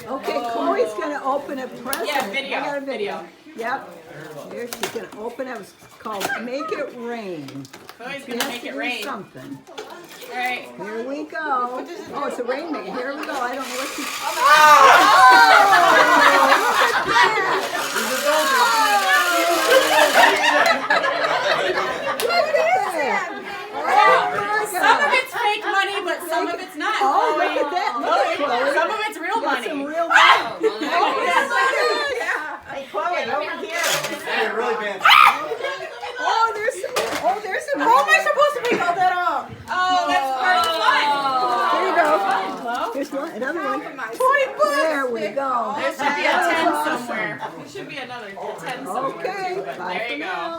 Okay, Chloe's gonna open a present. Yeah, I video, got a video. Yep. Here, she's gonna open it. It's called Make It Rain. Chloe's She gonna has make to it do rain. something. Alright. Here we go. Oh, it's a rainmaker. Here we go. I don't know what she. Some of it's fake money, but some of it's not. Oh, look at that. Look at Chloe. Some of it's real Got money. some real money. Hey, Chloe, over here. Hey, really bad. Oh, there's some. Oh, there's some. How am I supposed to pick all that up? Oh, that's part of the fun. There you go. Here's one, another one. There we go. There should be a 10 somewhere. There should be another 10 somewhere. Okay, Too, but bye there for you go. now.